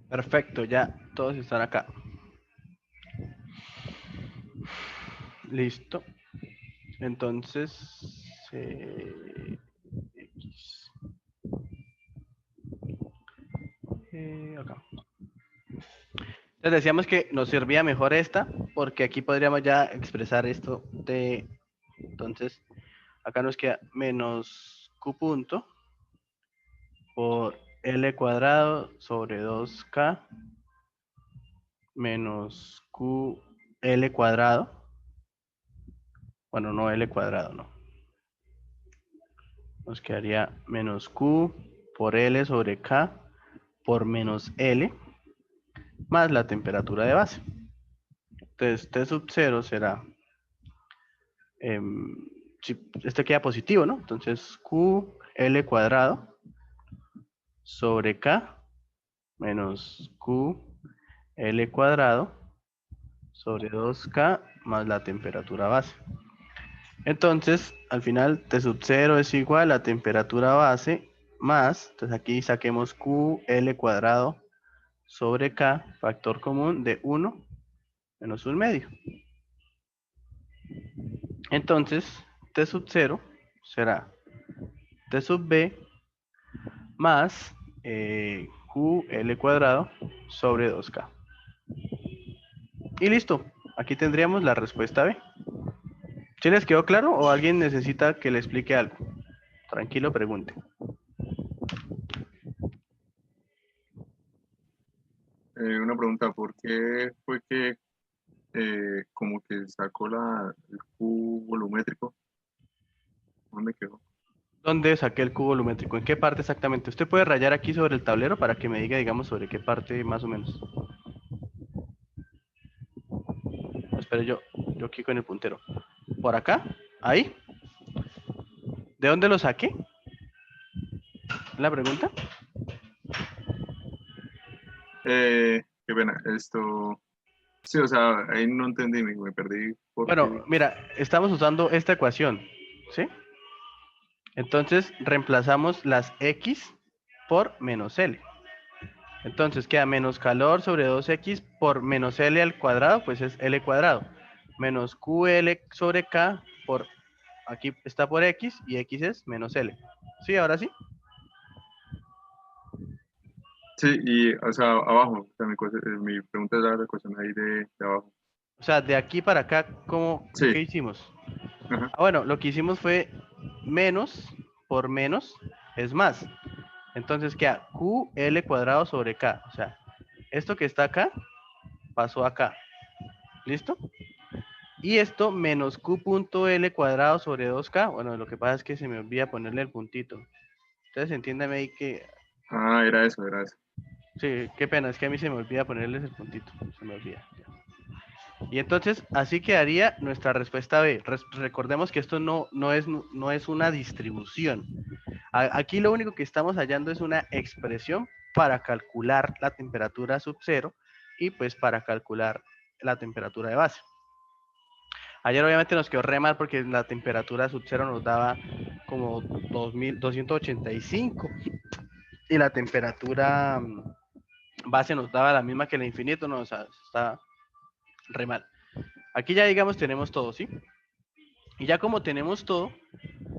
Perfecto, ya todos están acá. Listo. Entonces, X. Acá. Entonces decíamos que nos servía mejor esta, porque aquí podríamos ya expresar esto de... Entonces, acá nos queda menos Q punto por L cuadrado sobre 2K menos QL cuadrado. Bueno, no L cuadrado, no. Nos quedaría menos Q por L sobre K por menos L más la temperatura de base. Entonces, T sub 0 será, si esto queda positivo, ¿no? Entonces, QL cuadrado sobre K menos QL cuadrado sobre 2K más la temperatura base. Entonces, al final, T sub 0 es igual a temperatura base más, entonces aquí saquemos QL cuadrado sobre K, factor común de 1 menos 1 medio. Entonces, T sub 0 será T sub B más QL cuadrado sobre 2K. Y listo, aquí tendríamos la respuesta B. ¿Sí les quedó claro o alguien necesita que le explique algo? Tranquilo, pregunte. Una pregunta, ¿por qué fue que como que sacó el cubo volumétrico? ¿Dónde quedó? ¿Dónde saqué el cubo volumétrico? ¿En qué parte exactamente? Usted puede rayar aquí sobre el tablero para que me diga, digamos, sobre qué parte más o menos. Espere, yo aquí con el puntero. ¿Por acá? ¿Ahí? ¿De dónde lo saqué? ¿La pregunta? Qué pena, esto... Sí, o sea, ahí no entendí, me perdí Bueno, porque... mira, estamos usando esta ecuación, ¿sí? Entonces reemplazamos las X por menos L. Entonces queda menos calor sobre 2X por menos L al cuadrado, pues es L cuadrado. Menos QL sobre K por, aquí está por X y X es menos L. ¿Sí? ¿Ahora sí? Sí, y, o sea, abajo, o sea, mi pregunta es la ecuación ahí de abajo. O sea, de aquí para acá, Sí, ¿qué hicimos? ajá. Ah, bueno, lo que hicimos fue menos por menos es más. Entonces queda QL cuadrado sobre K. O sea, esto que está acá pasó acá. ¿Listo? Y esto menos Q punto L cuadrado sobre 2K. Bueno, lo que pasa es que se me olvida ponerle el puntito. Entonces entiéndame ahí que... Ah, era eso, era eso. Sí, qué pena, es que a mí se me olvida ponerles el puntito. Se me olvida. Y entonces así quedaría nuestra respuesta B. Recordemos que esto no es una distribución. Aquí lo único que estamos hallando es una expresión para calcular la temperatura sub cero y pues para calcular la temperatura de base. Ayer obviamente nos quedó re mal porque la temperatura sub cero nos daba como 2285 y la temperatura base nos daba la misma que el infinito, no, o sea, está re mal. Aquí ya digamos tenemos todo, ¿sí? Y ya como tenemos todo,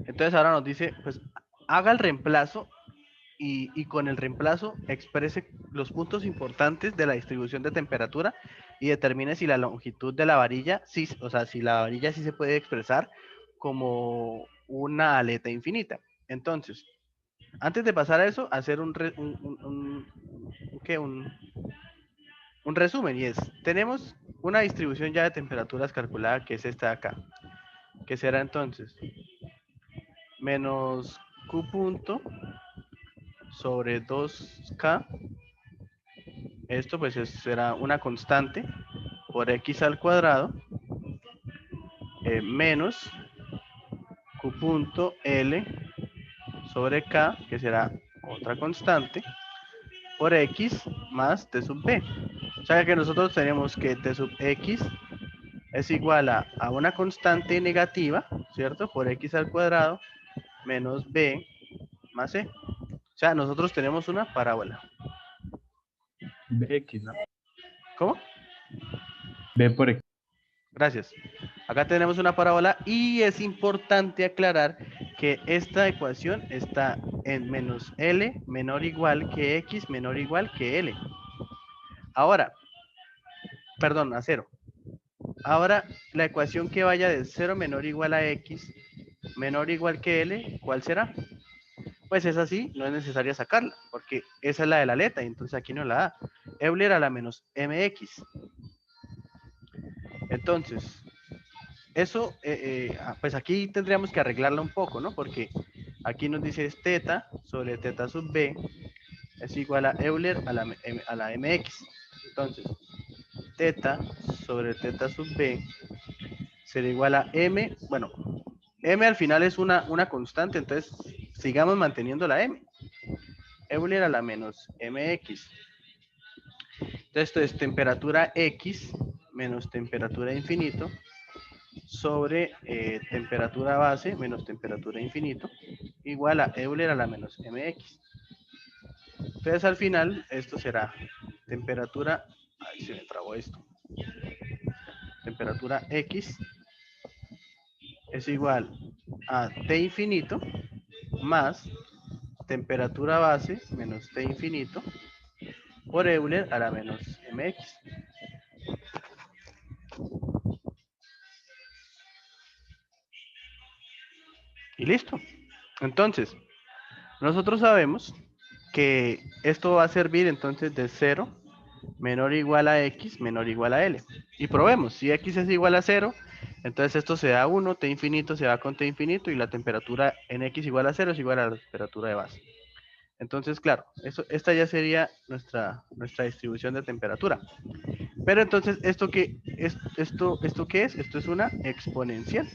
entonces ahora nos dice, pues haga el reemplazo y con el reemplazo exprese los puntos importantes de la distribución de temperatura y determine si la longitud de la varilla, sí, o sea, si la varilla sí se puede expresar como una aleta infinita. Entonces, antes de pasar a eso, hacer ¿qué? Un resumen y es, tenemos una distribución ya de temperaturas calculada que es esta de acá, que será entonces menos Q punto sobre 2K Esto pues será una constante por x al cuadrado menos q punto L sobre k, que será otra constante, por x más t sub b. O sea que nosotros tenemos que t sub x es igual a una constante negativa, ¿cierto? Por x al cuadrado menos b más c. O sea, nosotros tenemos una parábola. Bx, ¿no? ¿Cómo? B por X. Gracias. Acá tenemos una parábola y es importante aclarar que esta ecuación está en menos L menor o igual que X menor o igual que L. Ahora, perdón, a 0. Ahora, la ecuación que vaya de 0 menor o igual a X menor o igual que L, ¿cuál será? Pues es así, no es necesario sacarla, porque esa es la de la aleta, y entonces aquí no la da. Euler a la menos mx. Entonces, eso, pues aquí tendríamos que arreglarla un poco, ¿no? Porque aquí nos dice es teta sobre teta sub b es igual a Euler a la mx. Entonces, teta sobre teta sub b será igual a m, bueno, m al final es una constante, entonces sigamos manteniendo la m. Euler a la menos mx. Entonces, esto es temperatura x menos temperatura infinito sobre temperatura base menos temperatura infinito igual a Euler a la menos mx. Entonces al final esto será temperatura, ay se me trabó esto, temperatura x es igual a T infinito más temperatura base menos T infinito por Euler a la menos mx. Y listo. Entonces, nosotros sabemos que esto va a servir entonces de 0 menor o igual a x menor o igual a l. Y probemos, si x es igual a 0, entonces esto se da 1, t infinito se va con t infinito y la temperatura en x igual a 0 es igual a la temperatura de base. Entonces, claro, esta ya sería nuestra distribución de temperatura. Pero entonces, ¿esto qué es? ¿Esto qué es? Esto es una exponencial.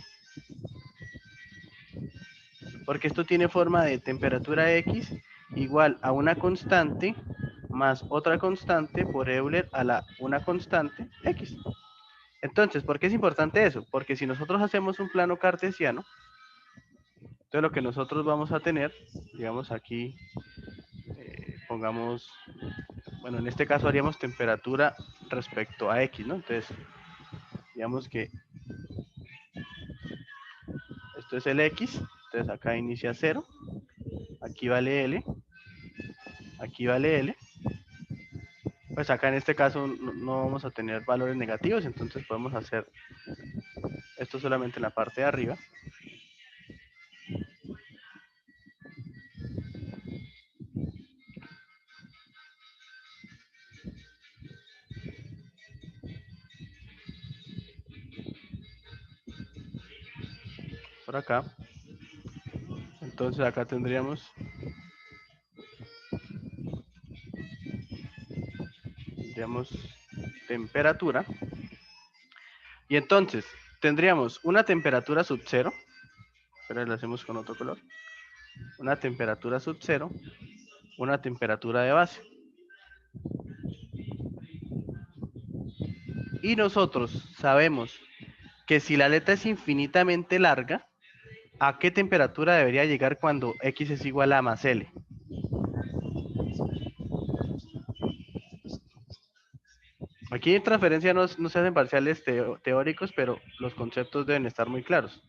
Porque esto tiene forma de temperatura x igual a una constante más otra constante por Euler a la una constante x. Entonces, ¿por qué es importante eso? Porque si nosotros hacemos un plano cartesiano, entonces lo que nosotros vamos a tener, digamos aquí, pongamos, bueno, en este caso haríamos temperatura respecto a x, ¿no? Entonces, digamos que esto es el x, entonces acá inicia 0, aquí vale L, aquí vale L, pues acá en este caso no vamos a tener valores negativos, entonces podemos hacer esto solamente en la parte de arriba. Por acá. Entonces acá tendríamos temperatura. Y entonces tendríamos una temperatura sub 0, pero lo hacemos con otro color. Una temperatura sub 0, una temperatura de base. Y nosotros sabemos que si la aleta es infinitamente larga, ¿a qué temperatura debería llegar cuando x es igual a más L? Aquí en transferencia no se hacen parciales teóricos, pero los conceptos deben estar muy claros.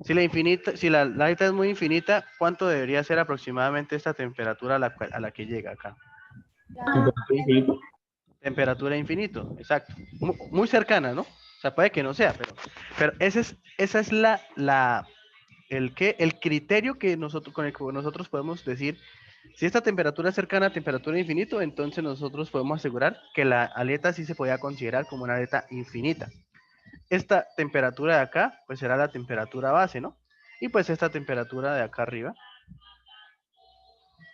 Si la aleta es muy infinita, ¿cuánto debería ser aproximadamente esta temperatura a la que llega acá? Temperatura infinito. Temperatura infinito, exacto. Muy cercana, ¿no? O sea, puede que no sea, pero esa es el criterio que con el que nosotros podemos decir, si esta temperatura es cercana a temperatura infinito, entonces nosotros podemos asegurar que la aleta sí se podía considerar como una aleta infinita. Esta temperatura de acá, pues será la temperatura base, ¿no? Y pues esta temperatura de acá arriba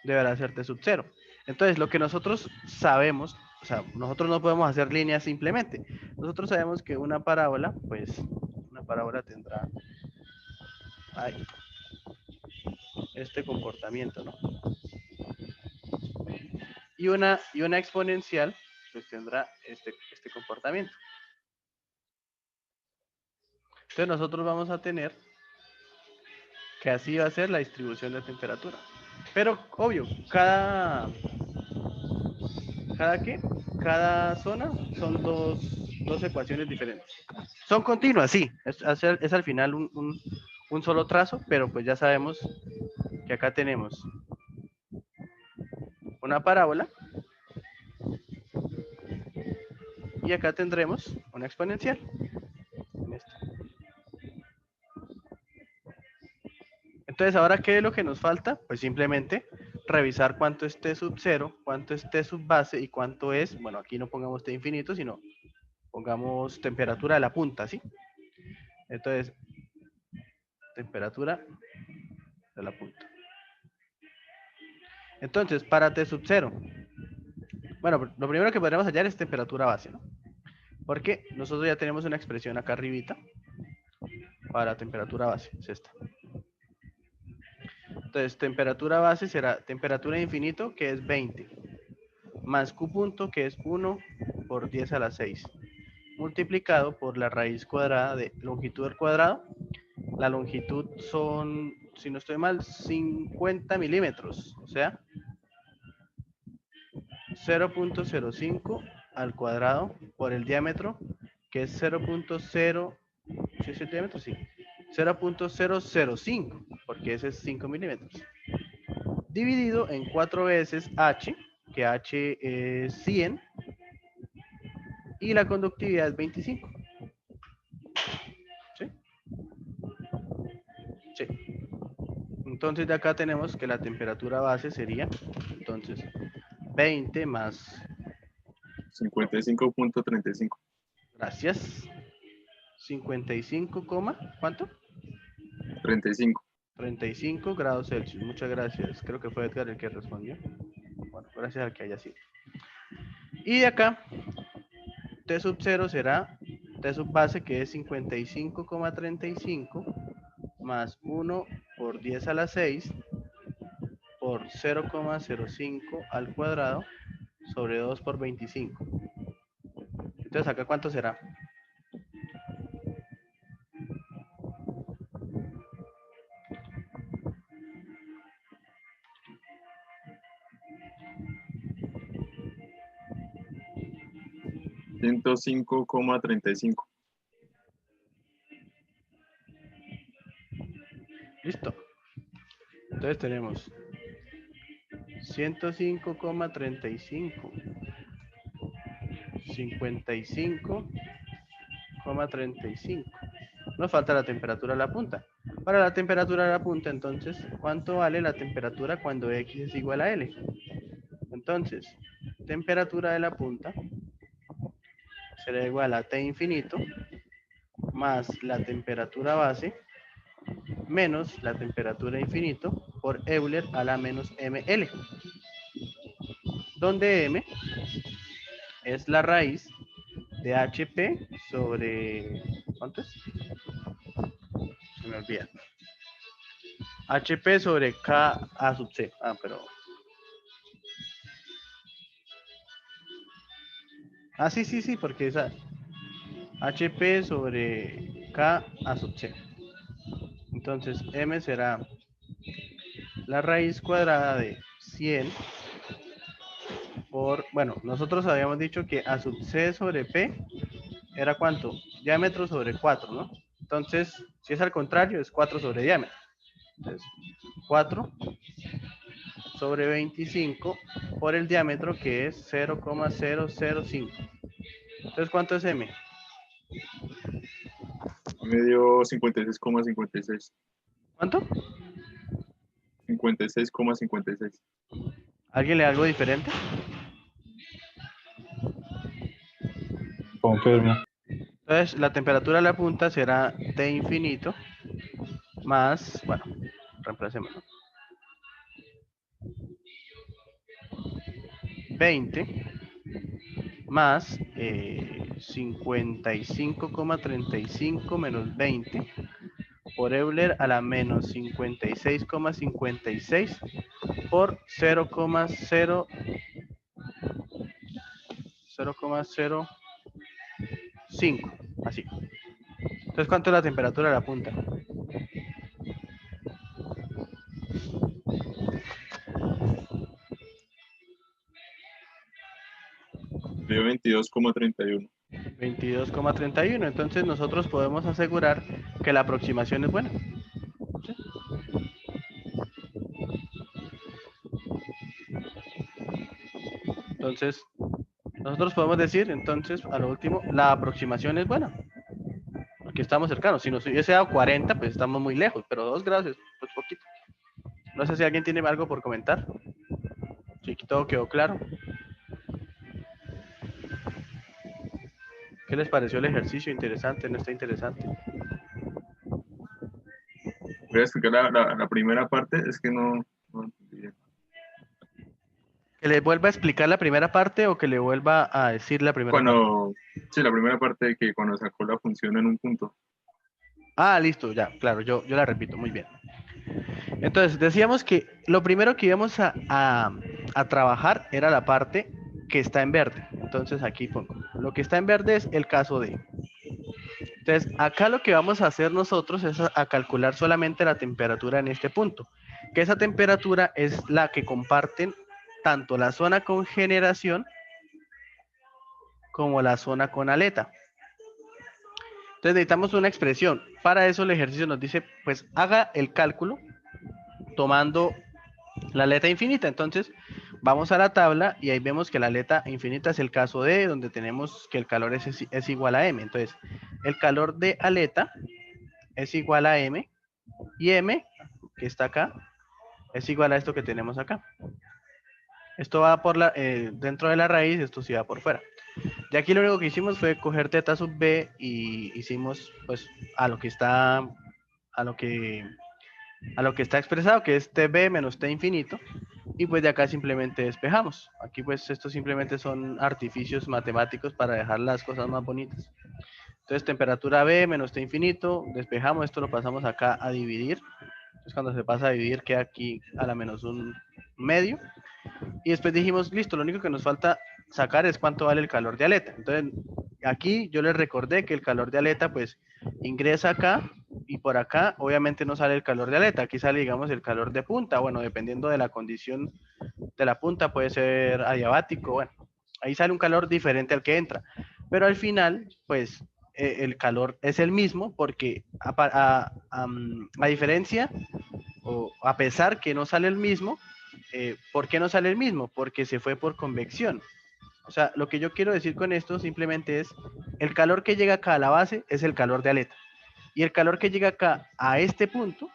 deberá ser T sub 0. Entonces, lo que nosotros sabemos, o sea, nosotros no podemos hacer líneas simplemente. Nosotros sabemos que una parábola, pues, una parábola tendrá ahí, este comportamiento, ¿no? Y una exponencial, pues tendrá este comportamiento. Entonces, nosotros vamos a tener que así va a ser la distribución de temperatura. Pero, obvio, cada ¿qué? Cada zona son dos ecuaciones diferentes. Son continuas, sí. Es al final un solo trazo, pero pues ya sabemos que acá tenemos una parábola y acá tendremos una exponencial. Entonces, ¿ahora qué es lo que nos falta? Pues simplemente revisar cuánto es T sub 0, cuánto es T sub base y cuánto es, bueno, aquí no pongamos T infinito, sino pongamos temperatura de la punta, ¿sí? Entonces, temperatura de la punta. Entonces, para T sub 0, bueno, lo primero que podríamos hallar es temperatura base, ¿no? Porque nosotros ya tenemos una expresión acá arribita para temperatura base, es esta. Entonces, temperatura base será temperatura de infinito, que es 20, más Q punto, que es 1 por 10 a la 6, multiplicado por la raíz cuadrada de longitud al cuadrado. La longitud son, si no estoy mal, 50 milímetros, o sea, 0.05 al cuadrado por el diámetro, que es 0.0, ¿sí es el diámetro? Sí. 0.005, porque ese es 5 milímetros. Dividido en 4 veces h, que h es 100, y la conductividad es 25. ¿Sí? Sí. Entonces de acá tenemos que la temperatura base sería, entonces, 20 más 55.35. Gracias. 55, ¿cuánto? 35. 35 grados Celsius. Muchas gracias. Creo que fue Edgar el que respondió. Bueno, gracias al que haya sido. Y de acá, T sub 0 será T sub base, que es 55,35 más 1 por 10 a la 6 por 0,05 al cuadrado sobre 2 por 25. Entonces, ¿acá cuánto será? $105,35. Listo. Entonces tenemos 105,35, 55,35. Nos falta la temperatura de la punta. Para la temperatura de la punta, entonces, ¿cuánto vale la temperatura cuando X es igual a L? Entonces, temperatura de la punta será igual a T infinito más la temperatura base menos la temperatura infinito por Euler a la menos ML, donde M es la raíz de HP sobre... ¿cuánto es? Se me olvida. HP sobre K a sub C. Ah, pero... Ah, sí, sí, sí, porque esa... HP sobre K a sub C. Entonces, M será la raíz cuadrada de 100 por... Bueno, nosotros habíamos dicho que A sub C sobre P era ¿cuánto? Diámetro sobre 4, ¿no? Entonces, si es al contrario, es 4 sobre diámetro. Entonces, 4 sobre 25 por el diámetro, que es 0,005. Entonces, ¿cuánto es M? Me dio 56,56. ¿Cuánto? 56,56. ¿Alguien le da algo diferente? Confirmo. Entonces, la temperatura de la punta será T infinito más, bueno, reemplacémoslo. 20 más 55,35 menos 20 por Euler a la menos 56,56 por 0,05. Así. Entonces, ¿cuánto es la temperatura de la punta? Dio 22,31. 22,31. Entonces, nosotros podemos asegurar que la aproximación es buena. ¿Sí? Entonces, nosotros podemos decir, entonces, a lo último, la aproximación es buena. Porque estamos cercanos. Si nos hubiese dado 40, pues estamos muy lejos. Pero 2 grados es pues poquito. No sé si alguien tiene algo por comentar. Si todo quedó claro. ¿Qué les pareció el ejercicio? ¿Interesante? ¿No está interesante? Voy a explicar la primera parte, es que no entendí bien. ¿Que le vuelva a explicar la primera parte o que le vuelva a decir la primera parte? Sí, la primera parte de que cuando sacó la función en un punto. Ah, listo, ya, claro, yo la repito, muy bien. Entonces, decíamos que lo primero que íbamos a trabajar era la parte que está en verde. Entonces, aquí pongo, lo que está en verde es el caso de. Entonces, acá lo que vamos a hacer nosotros es a calcular solamente la temperatura en este punto, que esa temperatura es la que comparten tanto la zona con generación como la zona con aleta. Entonces necesitamos una expresión. Para eso el ejercicio nos dice, pues haga el cálculo tomando la aleta infinita. Entonces vamos a la tabla y ahí vemos que la aleta infinita es el caso de donde tenemos que el calor es igual a m. Entonces el calor de aleta es igual a m y m, que está acá, es igual a esto que tenemos acá. Esto va por dentro de la raíz, esto sí va por fuera. Y aquí lo único que hicimos fue coger teta sub b y hicimos pues a lo que está a lo que está expresado, que es tb menos t infinito, y pues de acá simplemente despejamos. Aquí pues estos simplemente son artificios matemáticos para dejar las cosas más bonitas. Entonces temperatura b menos t infinito, despejamos, esto lo pasamos acá a dividir. Entonces cuando se pasa a dividir queda aquí a la menos un medio. Y después dijimos, listo, lo único que nos falta sacar es cuánto vale el calor de aleta. Entonces, aquí yo les recordé que el calor de aleta, pues, ingresa acá y por acá, obviamente no sale el calor de aleta. Aquí sale, digamos, el calor de punta. Bueno, dependiendo de la condición de la punta, puede ser adiabático. Bueno, ahí sale un calor diferente al que entra. Pero al final, pues, el calor es el mismo porque a diferencia o a pesar que no sale el mismo, ¿por qué no sale el mismo? Porque se fue por convección. O sea, lo que yo quiero decir con esto simplemente es, el calor que llega acá a la base es el calor de aleta. Y el calor que llega acá a este punto,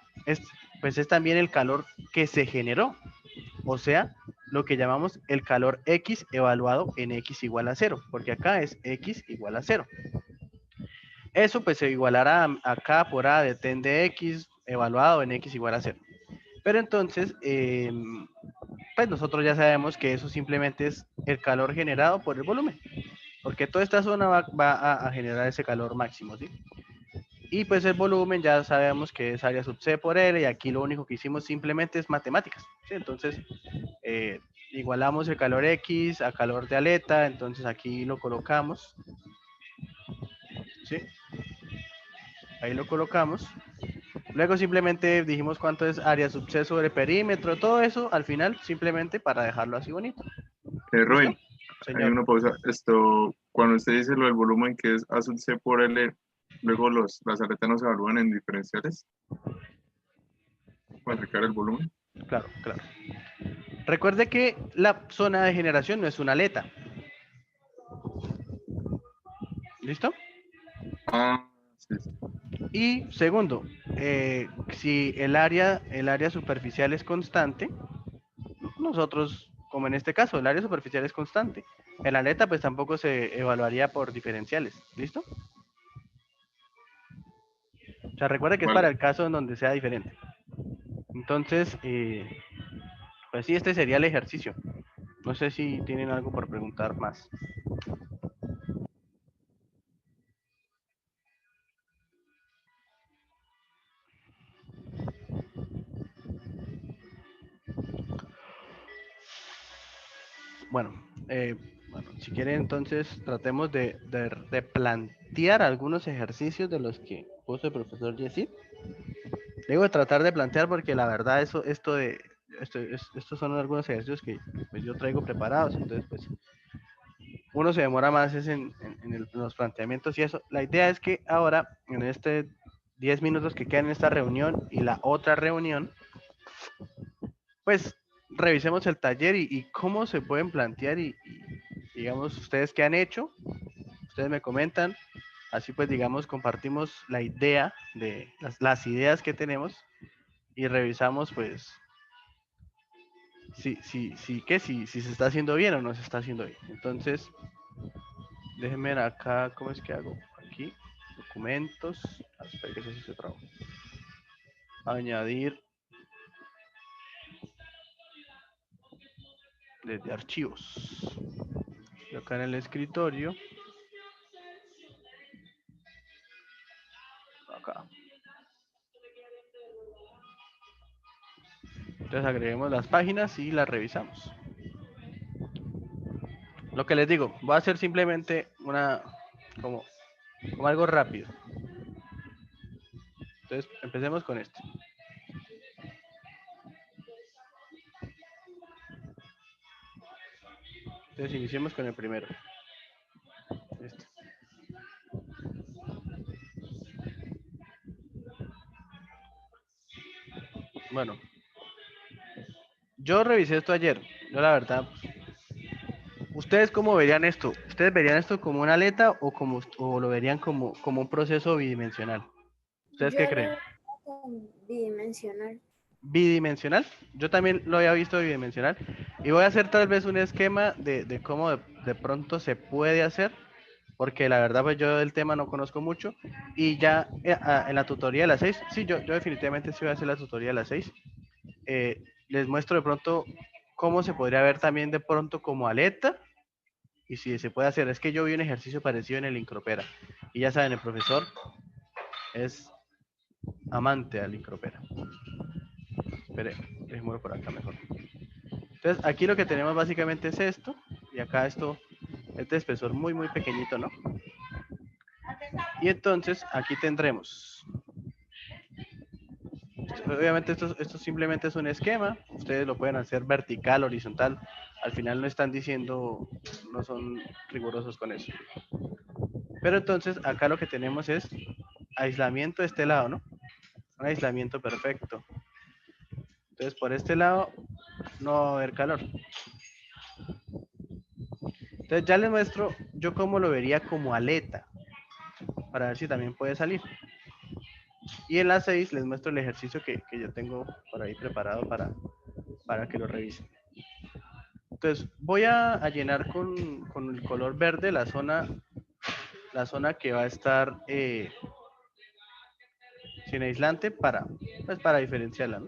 pues es también el calor que se generó. O sea, lo que llamamos el calor X evaluado en X igual a 0, porque acá es X igual a 0. Eso pues se igualará acá por A de ten de X evaluado en X igual a 0. Pero entonces, pues nosotros ya sabemos que eso simplemente es el calor generado por el volumen, porque toda esta zona va a generar ese calor máximo, ¿sí? Y pues el volumen ya sabemos que es área sub C por L, y aquí lo único que hicimos simplemente es matemáticas, ¿sí? Entonces, igualamos el calor X a calor de aleta, entonces aquí lo colocamos, ¿sí? Ahí lo colocamos. Luego simplemente dijimos cuánto es área sub C sobre perímetro, todo eso al final simplemente para dejarlo así bonito. ¿Listo? Robin, hay Señor. una pausa. Cuando usted dice lo del volumen que es A sub C por L, luego las aletas no se evalúan en diferenciales para sacar el volumen. Claro, claro. Recuerde que la zona de generación no es una aleta. ¿Listo? Ah, sí, sí. Y segundo, si el área superficial es constante, nosotros, como en este caso, el área superficial es constante. En la aleta pues tampoco se evaluaría por diferenciales. ¿Listo? O sea, recuerde que es para Vale. el caso en donde sea diferente. Entonces, pues sí, este sería el ejercicio. No sé si tienen algo por preguntar más. Bueno, si quieren entonces tratemos de plantear algunos ejercicios de los que puso el profesor Yesid. Digo tratar de plantear porque la verdad estos son algunos ejercicios que pues, yo traigo preparados, entonces pues uno se demora más es en los planteamientos y eso. La idea es que ahora, en este 10 minutos que quedan en esta reunión y la otra reunión, pues revisemos el taller y cómo se pueden plantear y, digamos, ustedes qué han hecho, ustedes me comentan, así pues, digamos, compartimos la idea de las ideas que tenemos y revisamos, pues, si se está haciendo bien o no se está haciendo bien. Entonces, déjenme ver acá, ¿cómo es que hago? Aquí, documentos, espera que eso sí se trabó. Añadir desde archivos. Y acá en el escritorio. Acá. Entonces agreguemos las páginas y las revisamos. Lo que les digo, voy a hacer simplemente como algo rápido. Entonces empecemos con esto. Entonces iniciemos con el primero. Este. Bueno, yo revisé esto ayer. Yo la verdad, ¿ustedes cómo verían esto? ¿Ustedes verían esto como una aleta o lo verían como un proceso bidimensional? ¿Ustedes Yo qué lo creen? veo bidimensional. Bidimensional. Yo también lo había visto bidimensional. Y voy a hacer tal vez un esquema de cómo de pronto se puede hacer. Porque la verdad, pues yo del tema no conozco mucho. Y ya en la tutoría de las 6, sí, yo definitivamente sí voy a hacer la tutoría de las 6. Les muestro de pronto cómo se podría ver también de pronto como aleta. Y si se puede hacer, es que yo vi un ejercicio parecido en el Incropera. Y ya saben, el profesor es amante al Incropera. Espere, dejémoslo por acá mejor. Entonces, aquí lo que tenemos básicamente es esto. Y acá esto es de espesor muy, muy pequeñito, ¿no? Y entonces, aquí tendremos. Obviamente esto simplemente es un esquema. Ustedes lo pueden hacer vertical, horizontal. Al final no están diciendo, no son rigurosos con eso. Pero entonces, acá lo que tenemos es aislamiento de este lado, ¿no? Un aislamiento perfecto. Entonces, por este lado no va a haber calor. Entonces, ya les muestro yo cómo lo vería como aleta, para ver si también puede salir. Y en las 6 les muestro el ejercicio que yo tengo por ahí preparado para que lo revisen. Entonces, voy a llenar con el color verde la zona que va a estar sin aislante pues para diferenciarla, ¿no?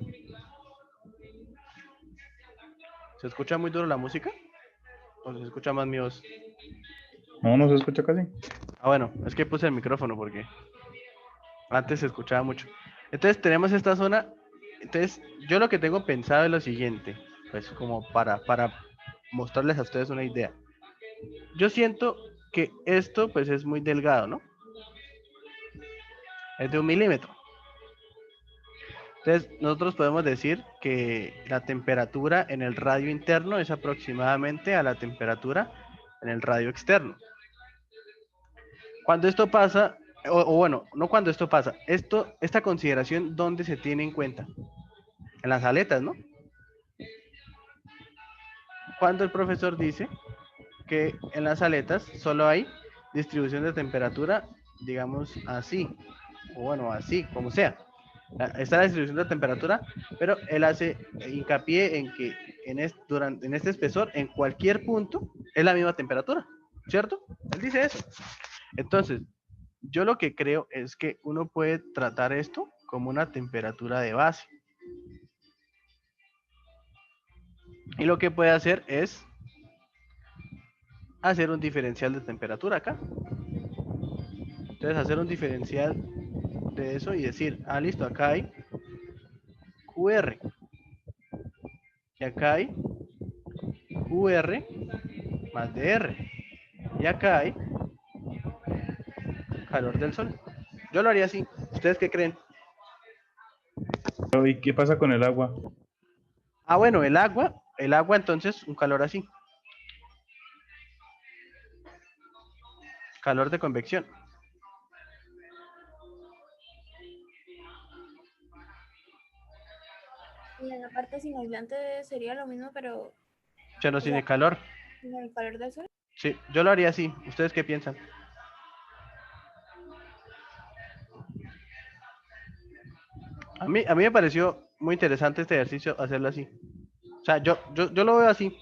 ¿Se escucha muy duro la música? ¿O se escucha más mi voz? No, no se escucha casi. Ah, bueno, es que puse el micrófono porque antes se escuchaba mucho. Entonces tenemos esta zona. Entonces, yo lo que tengo pensado es lo siguiente, pues como para mostrarles a ustedes una idea. Yo siento que esto pues es muy delgado, ¿no? Es de 1 milímetro. Entonces, nosotros podemos decir que la temperatura en el radio interno es aproximadamente a la temperatura en el radio externo. Cuando esto pasa, o bueno, no cuando esto pasa, esta consideración, ¿dónde se tiene en cuenta? En las aletas, ¿no? Cuando el profesor dice que en las aletas solo hay distribución de temperatura, digamos así, o bueno, así, como sea. Está la distribución de temperatura, pero él hace hincapié en que en este espesor, en cualquier punto, es la misma temperatura, ¿cierto? Él dice eso. Entonces, yo lo que creo es que uno puede tratar esto como una temperatura de base. Y lo que puede hacer es hacer un diferencial de temperatura acá. Entonces hacer un diferencial de eso y decir, ah, listo, acá hay QR. Y acá hay QR más DR. Y acá hay calor del sol. Yo lo haría así. ¿Ustedes qué creen? Pero, ¿y qué pasa con el agua? Ah, bueno, el agua entonces un calor así. Calor de convección. Y en la parte sin aislante sería lo mismo, pero Ya no o sea, tiene calor. sin el calor del sol. Sí, yo lo haría así. ¿Ustedes qué piensan? A mí me pareció muy interesante este ejercicio hacerlo así. O sea, yo lo veo así.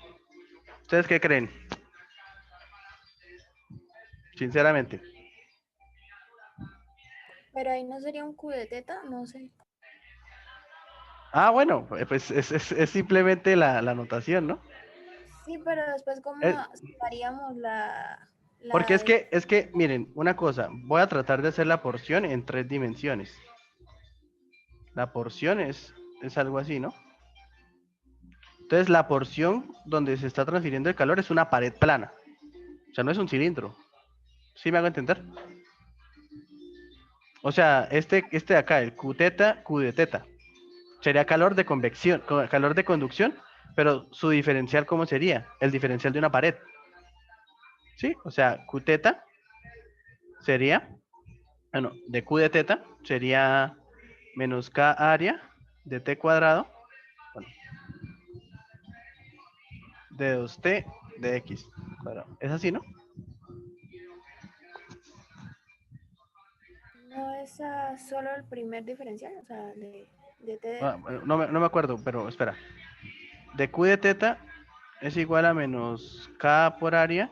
¿Ustedes qué creen? Sinceramente. Pero ahí no sería un Q de teta, no sé. Ah, bueno, pues es simplemente la anotación, ¿no? Sí, pero después cómo Es- sacaríamos porque la es que, miren, una cosa, voy a tratar de hacer la porción en 3 dimensiones. La porción es algo así, ¿no? Entonces, la porción donde se está transfiriendo el calor es una pared plana. O sea, no es un cilindro. ¿Sí me hago entender? O sea, este de acá, el Q teta, Q de teta, sería calor de convección, calor de conducción, pero su diferencial, ¿cómo sería? El diferencial de una pared. ¿Sí? O sea, Q teta sería, bueno, de Q de teta sería menos K área de T cuadrado, bueno, de 2T de X cuadrado. ¿Es así, no? no es solo el primer diferencial, o sea, de T. Ah, bueno, no me acuerdo, pero espera. De Q de teta es igual a menos K por área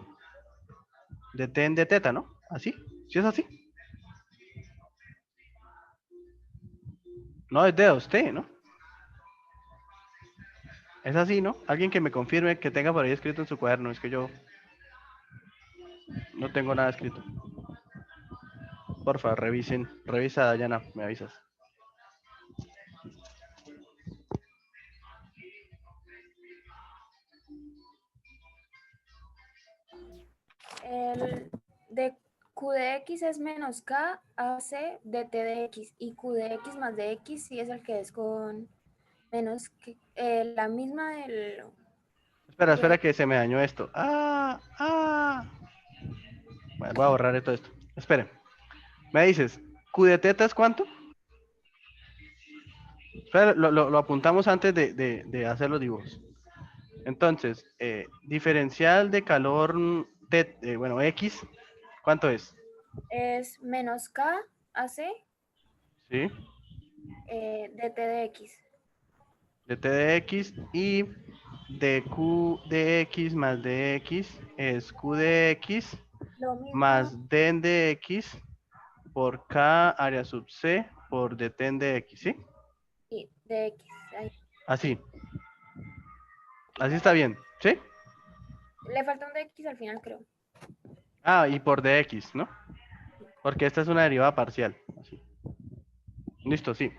de T en de teta, ¿no? ¿Así? ¿Sí es así? No, es de 2T, ¿no? Es así, ¿no? Alguien que me confirme que tenga por ahí escrito en su cuaderno. Es que yo no tengo nada escrito. Porfa, revisen. Revisa, Dayana, me avisas. El de Q de X es menos K AC de T de X. Y Q de X más de X sí es el que es con menos que la misma del Espera que que se me dañó esto. Bueno, voy a borrar todo esto. Esperen. Me dices, ¿Q de teta es cuánto? Espera, lo apuntamos antes de hacer los dibujos. Entonces, diferencial de calor, bueno, X, ¿cuánto es? es menos K AC ¿Sí? de T de X. De T de X y de Q de X más de X es Q de X Lo mismo, más D en de X por K área sub C por dt en de X, ¿sí? y de X. Ahí. Así. Así está bien, ¿sí? Le falta un de X al final, creo. Ah, y por dx, ¿no? Porque esta es una derivada parcial. Así. Listo, sí.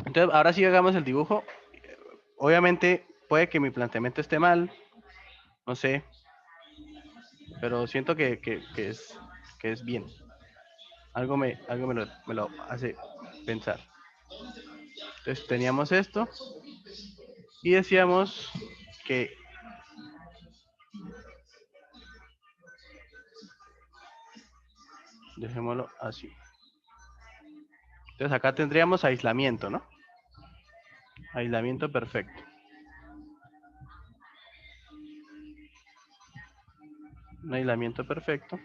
Entonces, ahora sí hagamos el dibujo. Obviamente, puede que mi planteamiento esté mal, no sé, pero siento que es bien. Algo me lo hace pensar. Entonces, teníamos esto y decíamos que dejémoslo así. Entonces, acá tendríamos aislamiento, ¿no? Aislamiento perfecto. Un aislamiento perfecto.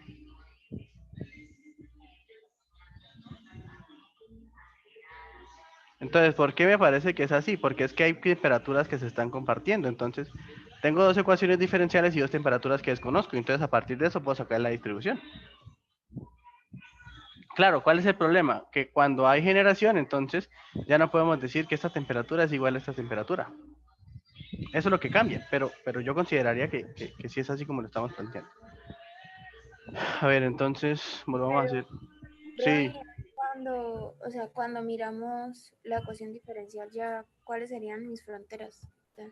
Entonces, ¿por qué me parece que es así? Porque es que hay temperaturas que se están compartiendo. Entonces, tengo dos ecuaciones diferenciales y dos temperaturas que desconozco. Entonces, a partir de eso puedo sacar la distribución. Claro, ¿cuál es el problema? Que cuando hay generación, entonces ya no podemos decir que esta temperatura es igual a esta temperatura. Eso es lo que cambia, pero yo consideraría que sí es así como lo estamos planteando. A ver, entonces, volvamos a hacer. Sí, Brian, cuando, o sea, cuando miramos la ecuación diferencial, ya, ¿cuáles serían mis fronteras? Ya.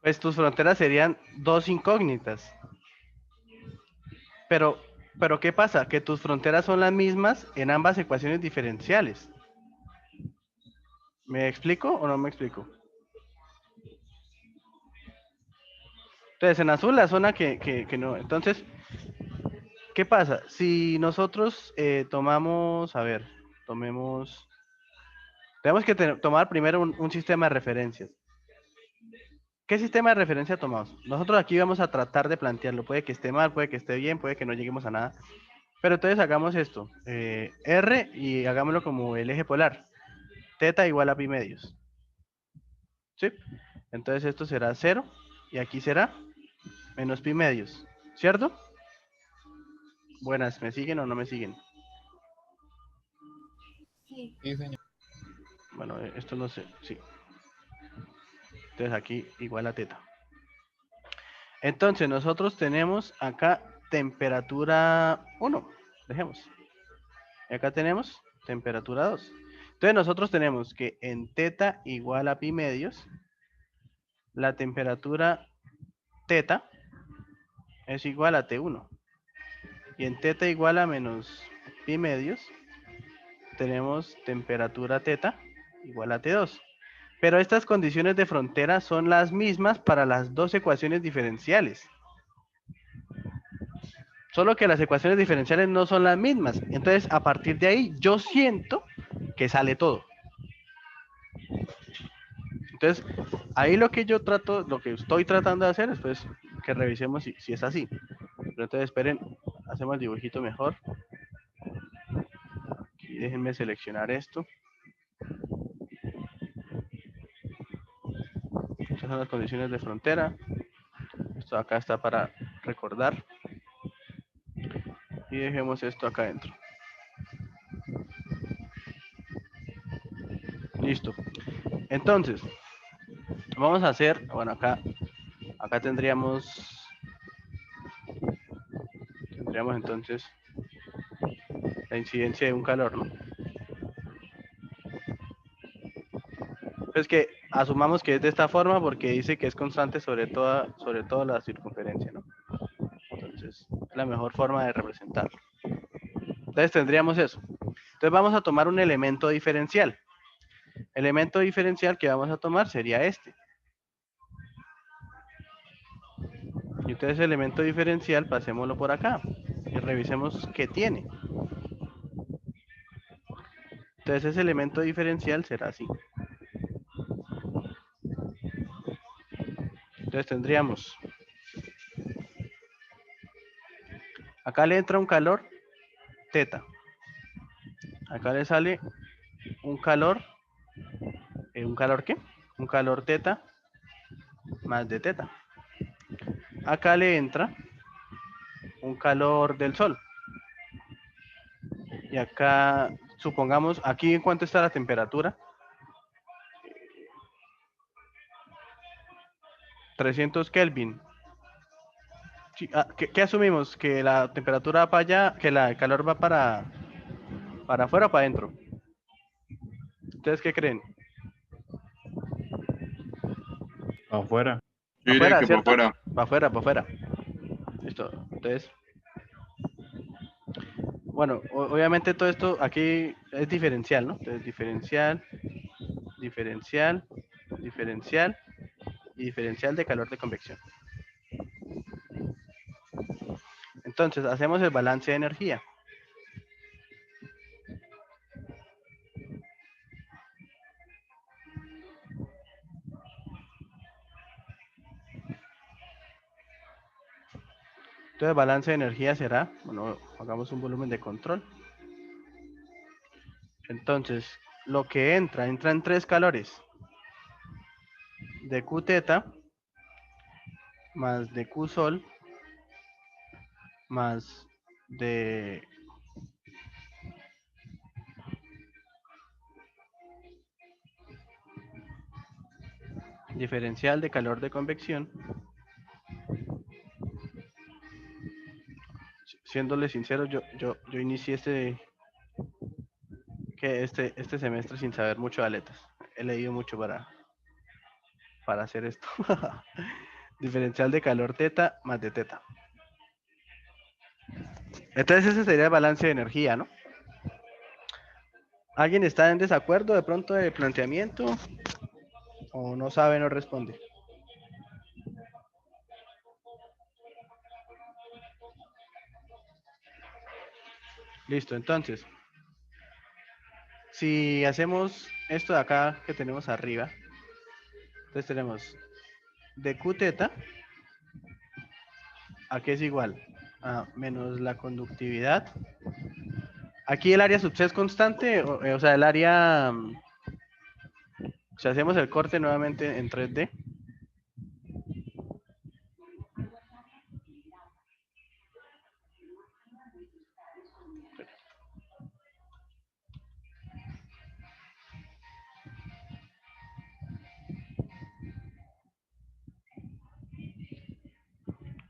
pues tus fronteras serían dos incógnitas. Pero, pero ¿qué pasa? Que tus fronteras son las mismas en ambas ecuaciones diferenciales. ¿Me explico o no me explico? Entonces, en azul la zona que no. Entonces, ¿qué pasa? Si nosotros tomamos, a ver, tomemos, tenemos que tomar primero un sistema de referencias. ¿Qué sistema de referencia tomamos? Nosotros aquí vamos a tratar de plantearlo. Puede que esté mal, puede que esté bien, puede que no lleguemos a nada. Pero entonces hagamos esto. R y hagámoslo como el eje polar. Teta igual a pi medios. ¿Sí? Entonces esto será 0 y aquí será menos pi medios. ¿Cierto? Buenas, ¿me siguen o no me siguen? Sí. Sí, señor. Bueno, esto no sé. Sí. Entonces aquí igual a teta. Entonces nosotros tenemos acá temperatura 1. Dejemos. Y acá tenemos temperatura 2. Entonces nosotros tenemos que en teta igual a pi medios, la temperatura teta es igual a T1. Y en teta igual a menos pi medios, tenemos temperatura teta igual a T2. Pero estas condiciones de frontera son las mismas para las dos ecuaciones diferenciales. Solo que las ecuaciones diferenciales no son las mismas. Entonces, a partir de ahí, yo siento que sale todo. Entonces, ahí lo que yo trato, lo que estoy tratando de hacer es pues que revisemos si es así. Pero entonces, esperen, hacemos el dibujito mejor. Aquí déjenme seleccionar esto. Estas son las condiciones de frontera. Esto acá está para recordar. Y dejemos esto acá adentro. Listo. Entonces, vamos a hacer, bueno, acá tendríamos entonces la incidencia de un calor, ¿no? Pues que asumamos que es de esta forma porque dice que es constante sobre toda la circunferencia, ¿no? Entonces, es la mejor forma de representarlo. Entonces tendríamos eso. Entonces vamos a tomar un elemento diferencial. Elemento diferencial que vamos a tomar sería este. Y entonces el elemento diferencial pasémoslo por acá y revisemos qué tiene. Entonces ese elemento diferencial será así. Entonces tendríamos, acá le entra un calor teta. Acá le sale un calor, ¿un calor qué? Un calor teta más de teta. Acá le entra un calor del sol. Y acá, supongamos, aquí en cuánto está la temperatura. 300 Kelvin. Sí, ¿qué asumimos? ¿Que la temperatura va para allá, que el calor va para afuera o para adentro? ¿Ustedes qué creen? Afuera. Yo diría Afuera, que por ¿cierto? fuera. Para afuera, para afuera. Listo. Entonces, bueno, obviamente todo esto aquí es diferencial, ¿no? Entonces, diferencial, diferencial, diferencial y diferencial de calor de convección. Entonces, hacemos el balance de energía. Entonces, el balance de energía será, bueno, hagamos un volumen de control. Entonces, lo que entra en tres calores. De Q teta más de Q sol más de Diferencial de calor de convección. Siéndole sincero, yo inicié este semestre sin saber mucho de aletas. He leído mucho para hacer esto. Diferencial de calor teta más de teta. Entonces ese sería el balance de energía, ¿no? ¿Alguien está en desacuerdo de pronto del planteamiento? ¿O no sabe, no responde? Listo, entonces. Si hacemos esto de acá que tenemos arriba, entonces tenemos de Q teta, ¿a qué es igual? A menos la conductividad. Aquí el área sub C es constante, o sea, el área, si hacemos el corte nuevamente en 3D,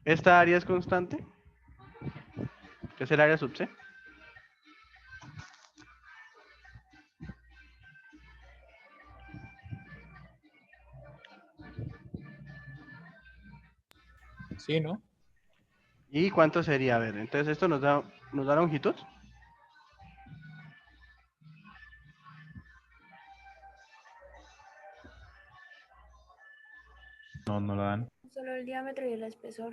esta área es constante, que es el área sub C. Sí, ¿no? ¿Y cuánto sería? A ver, entonces esto nos da longitud. No, no la dan. Solo el diámetro y el espesor.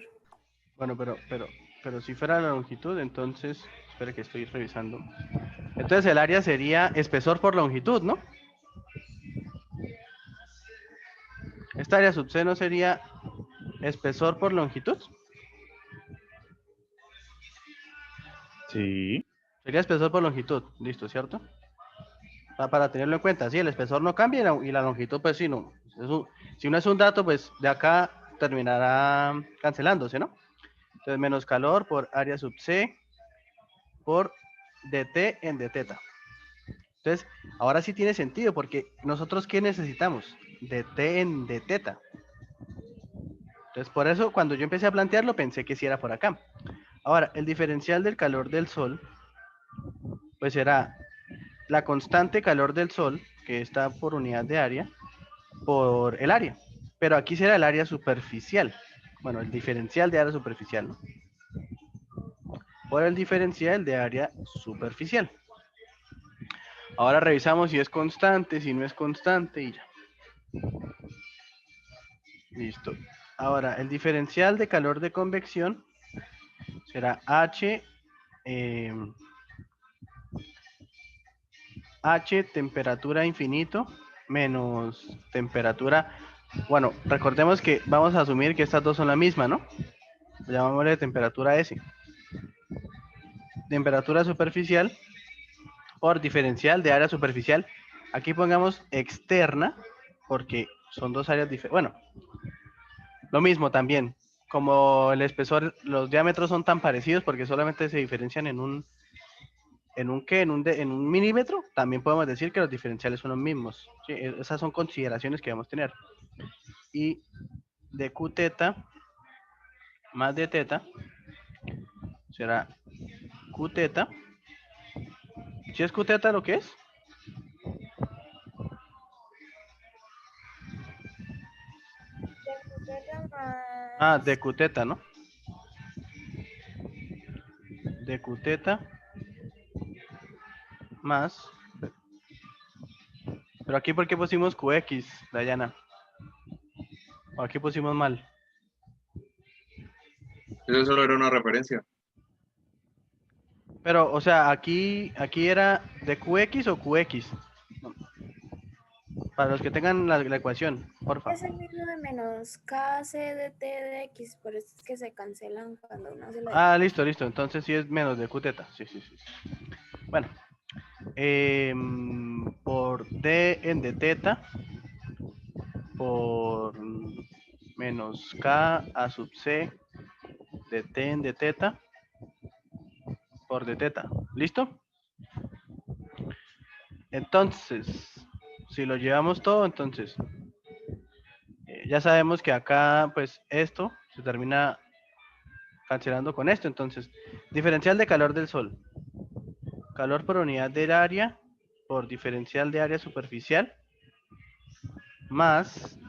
Bueno, pero si fuera la longitud, entonces, espere que estoy revisando. Entonces el área sería espesor por longitud, ¿no? Esta área sub C no sería espesor por longitud. Sí. Sería espesor por longitud, listo, ¿cierto? Para tenerlo en cuenta, sí, el espesor no cambia y la longitud, pues sí, no. Si no es un dato, pues de acá terminará cancelándose, ¿no? Entonces, menos calor por área sub C por dt en dθ. Entonces, ahora sí tiene sentido, porque nosotros, ¿qué necesitamos? Dt en dθ. Entonces, por eso, cuando yo empecé a plantearlo, pensé que sí era por acá. Ahora, el diferencial del calor del Sol, pues será la constante calor del Sol, que está por unidad de área, por el área. Pero aquí será el área superficial. Bueno, el diferencial de área superficial, ¿no? Por el diferencial de área superficial. Ahora revisamos si es constante, si no es constante y ya. Listo. Ahora, el diferencial de calor de convección será H temperatura infinito menos temperatura. Bueno, recordemos que vamos a asumir que estas dos son la misma, ¿no? Llamémosle temperatura S. Temperatura superficial por diferencial de área superficial. Aquí pongamos externa porque son dos áreas diferentes. Bueno, lo mismo también. Como el espesor, los diámetros son tan parecidos porque solamente se diferencian en un milímetro, también podemos decir que los diferenciales son los mismos. Sí, esas son consideraciones que debemos tener. Y de Q teta más de teta será Q teta. ¿Si es Q teta lo que es? Ah, de Q teta, ¿no? De Q teta más. Pero aquí, ¿por qué pusimos QX, Dayana? ¿O aquí pusimos mal? Eso solo era una referencia. Pero, o sea, aquí era de QX o QX. Para los que tengan la ecuación, porfa. Es el mismo de menos KC de T de X, por eso es que se cancelan cuando uno hace la... Ah, listo. Entonces sí es menos de Q teta. Sí. Bueno. Por D en de teta por menos K a sub C de T en de teta por de teta. ¿Listo? Entonces, si lo llevamos todo, entonces ya sabemos que acá, pues, esto se termina cancelando con esto. Entonces, diferencial de calor del Sol. Calor por unidad del área por diferencial de área superficial más